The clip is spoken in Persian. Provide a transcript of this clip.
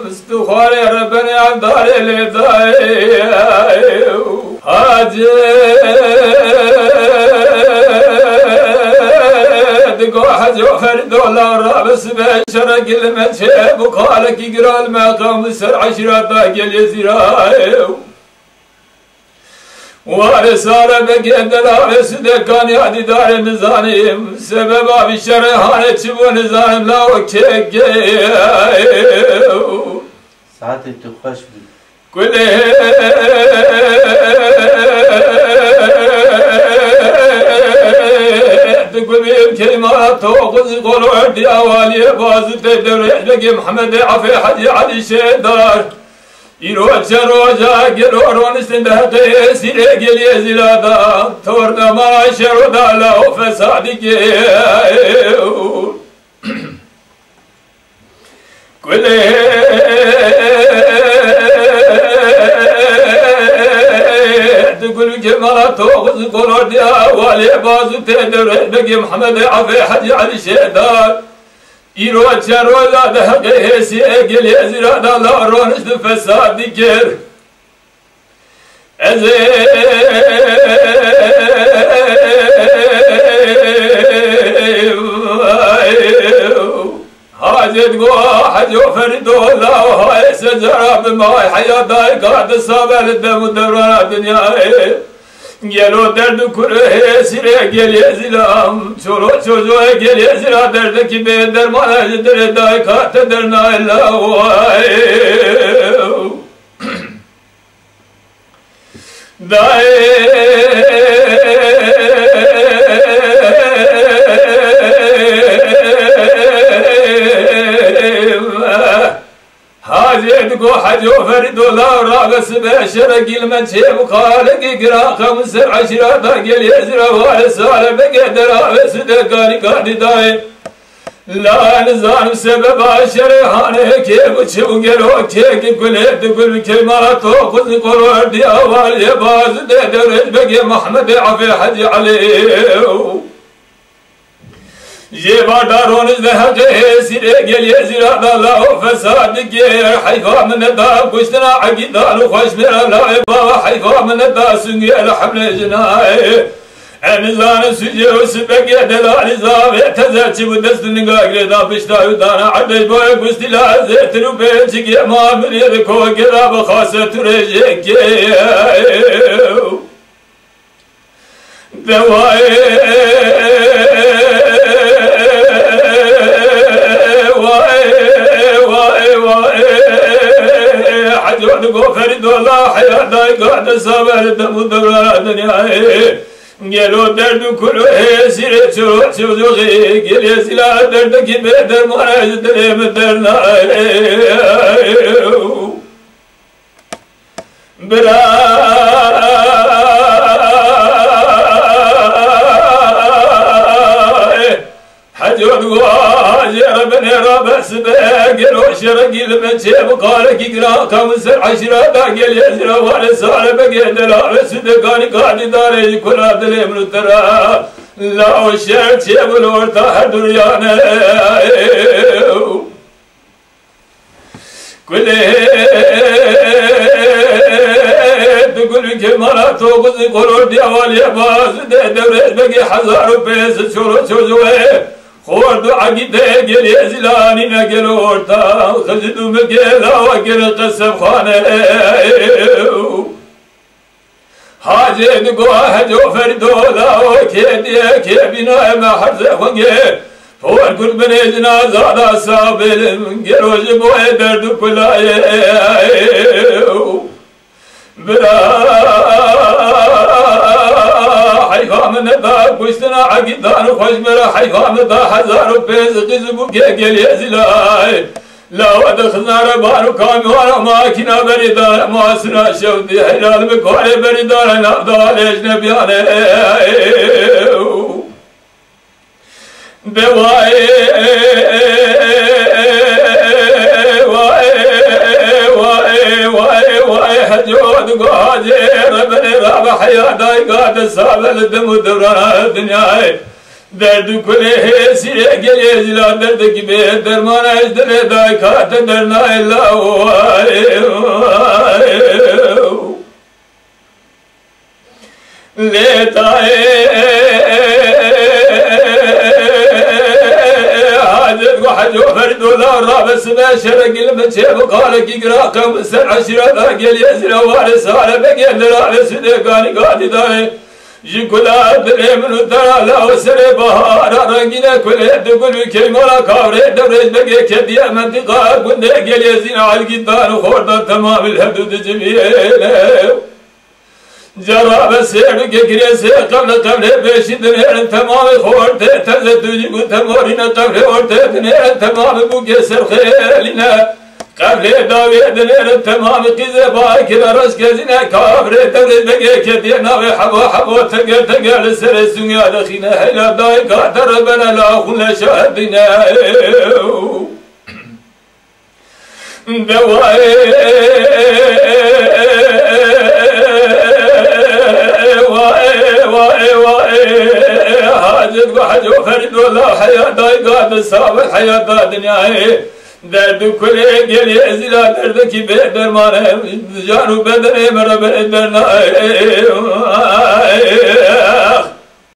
استخاري ربنا عبدالي حاجة فرد الله رابس بشرق المنشب وقالك يقرأ المقام السر عشرة باقي اليزراء ورسالة بقيت دلابس دكان يعدي دار النظام سبب بالشرحانة تشبه نظام لا وكيك ساعات تخش كل تقول بكلمات توقظ قولوا دي أوالي باز تدري لقي محمد عفي حجي علي شدار يروج روجا قرور ونستنده قيسي قل يزلادا تورنا ما شرودا له فسادك كل تقول كمالات توقظ قولوا دي أوالي باز تدري لقي محمد عفي حجي علي شدار يروج روجا ده قيسي قل يزلادا لا رونش فساد ديكر حاجت حجو فردو الله وهاي سجرة بماي حياة داي قاعد الصابع للدم ودوران الدنيا قالوا درد كله سيري قال يزلام شورو شوزو قال يزلا درد كي بيدر ما جدر داي قاعد درنا إلا هواي داي حاجتكو حجو فرد الله راقص بشرق المنشب وخالق اقرا 15 باقي يزرع والسال بقدر سدقاني قاعد دايم لا نزال سبب شرحانه كيف تشوقلو كيك كل تقول كلمات توقظ قرار دي اول يباز درج بقي محمد عفي حج عليه جيبا دارون ذهب سيري قل يزرع الله فساد غير حيفا من الدا قشتنا عقيدان وخش من العبا حيفا من الدا سنقي الحمل جناي انزان سجو سبق دلال زاوي تزاتي ودست نقاق لدا بشتا ودانا عدي بوي قشتي لا زيت نبيتك ما من يذكو قراب خاصة رجيك دواي حجوانكو فرد الله حياة داي قاعد السابع للدم ودوران الدنيا قالوا درد كله سيري شوزو غي قل يسلا درد كي بيدر ما يجدر مدرنا برا حجوانكو حاجر بني رابس قالوا شرقي المنشب وقالك اقرا 15 باقي يزرع والسال بقي دلابس دقاني قاعد داري كل عدل من ترى لا وشرت شيب الورطة دريانا كل تقول كمالات توقظ قرور دي اول يباز دوري بقي حزار بيس شوزوه خورد عقيدة قل يزلاني نقل ورطا خزدو مقلا وقل قسم خانه حاجة قواهد وفردولا وكيدي كيبنا ما حرزه ونقل فور كل بني جنازة دا سابل قل وجبو درد كلاي حيفا من الدا قشتنا عقيدان وخش مرا حيفا من الدا حزار بيز قزبو كيقل يزلاي لا ودخلنا ربان وكامي وانا ماكينا بريدان ماسنا شودي حلال بكوالي بريدان نبدال اجنبيان بواي جود قادر بني رابح يا داي قاد سابل الدم ودوران الدنيا درد كله سيره گلی زلا درد کی به درمان اجدر دای کات درنا الا لیتا حاجت وحجو فرد ولا رابس بشر قلب شيب قالك يقراك مسر عشرة گلی زلا وارث على بقي رابس دقاني قاد دای جكلا درمن ترى وسر بهار رنگين كل دقل كيمرا كابر درج بقى كديا منطقة قند قلي زين على القدار خورد تمام الحدود جميل جراب سير كريس قبل بيش دنير تمام خورد تزد جيب تمورين قبل ورد دنير تمام بوكي سر خيلنا قبل داوي دنير تمام قزة باكر رش كزنا كابر درج بقى كديا ناوي حبو تقل سر السنيا دخينا هلا داي قادر بنا لا خلنا شاهدنا حاجت وحجو فرد والله حياة داي قاد سابق حياة دنيا درد كل گلی ازلا درد کی به درمان جانو بدن مرا بدن